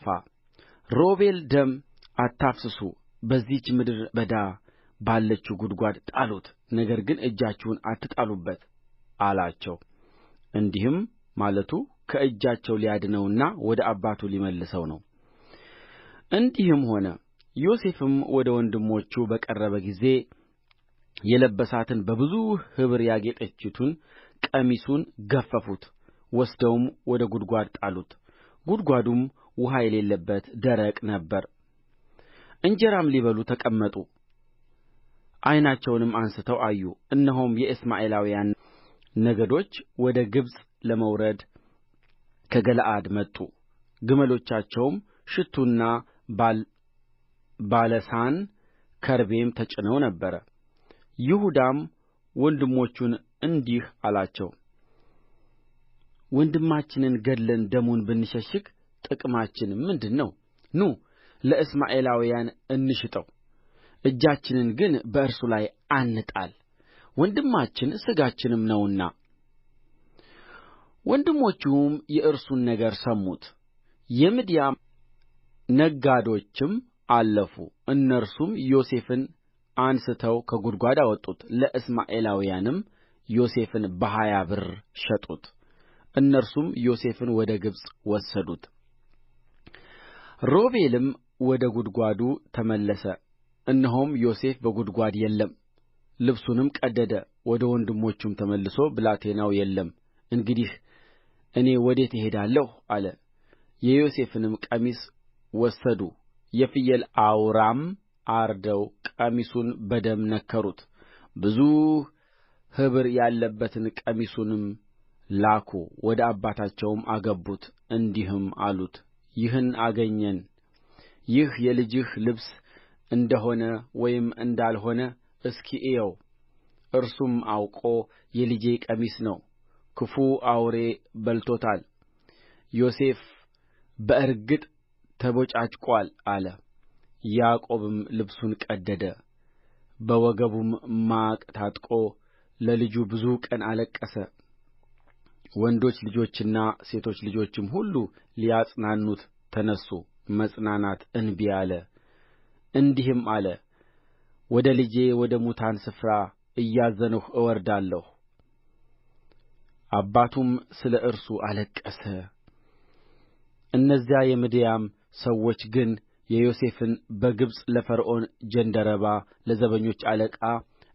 አጥፋ ሮቤል ደም አታፍስሱ በዚህች ምድረ በዳ ባለችው ጕድጓድ ጣሉት ነገር ግን እጃችሁን አትጣሉበት አላቸው እንዲህም ማለቱ ከእጃቸው ሊያድነውና ወደ አባቱ ሊመልሰው ነው እንዲህም ሆነ ዮሴፍም ወደ ወንድሞቹ በቀረበ ጊዜ የለበሳትን በብዙ ኅብር ያጌጠቺቱን ቀሚሱን ገፈፉት ወስደውም ወደ ጕድጓድ ጣሉት ጕድጓዱም ውኃ የሌለበት ደረቅ ነበረ እንጀራም ሊበሉ ተቀመጡ ዓይናቸውንም አንሥተው አዩ እነሆም የእስማኤላውያን ነገዶች ወደ ግብፅ ለመውረድ ከገለዓድ መጡ ግመሎቻቸውም ሽቱና ባለሳን ከርቤም ተጭነው ነበር ይሁዳም ወንድሞቹን እንዲህ አላቸው ወንድማችንን ገድለን ደሙን ብንሸሽግ ጥቅማችን ምንድር ነው ኑ ለእስማኤላውያን እንሽጠው እጃችንን ግን በእርሱ ላይ አንጣል ወንድማችን ሥጋችንም ነውና ወንድሞቹም የእርሱን ነገር ሰሙት የምድያም ነጋዶችም አለፉ እነርሱም ዮሴፍን አንሥተው ከጕድጓድ አወጡት ለእስማኤላውያንም ዮሴፍን በ20 ብር ሸጡት እነርሱም ዮሴፍን ወደ ግብፅ ወሰዱት ሮቤልም ወደ ጕድጓዱ ተመለሰ እነሆም ዮሴፍ በጕድጓድ የለም ልብሱንም ቀደደ ወደ ወንድሞቹም ተመልሶ ብላቴናው የለም እንግዲህ እኔ ወዴት እሄዳለሁ አለ የዮሴፍንም ቀሚስ ወሰዱ የፍየል አውራም አርደው ቀሚሱን በደም ነከሩት ብዙ ኅብር ያለበትን ቀሚሱንም ላኩ ወደ አባታቸውም አገቡት እንዲህም አሉት ይህን አገኘን ይህ የልጅህ ልብስ እንደ ሆነ ወይም እንዳልሆነ እስኪ እየው እርሱም አውቆ የልጄ ቀሚስ ነው ክፉ አውሬ በልቶታል ዮሴፍ በእርግጥ ተቦጫጭቋል አለ ያዕቆብም ልብሱን ቀደደ በወገቡም ማቅ ታጥቆ ለልጁ ብዙ ቀን አለቀሰ ወንዶች ልጆቹና ሴቶች ልጆቹም ሁሉ ሊያጽናኑት ተነሡ መጽናናት እንቢ አለ እንዲህም አለ ወደ ልጄ ወደ ሙታን ስፍራ እያዘንሁ እወርዳለሁ አባቱም ስለ እርሱ አለቀሰ እነዚያ የምድያም ሰዎች ግን ዮሴፍን በግብፅ ለፈርዖን ጃንደረባ ለዘበኞች አለቃ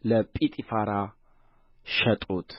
ለጲጥፋራ ሸጡት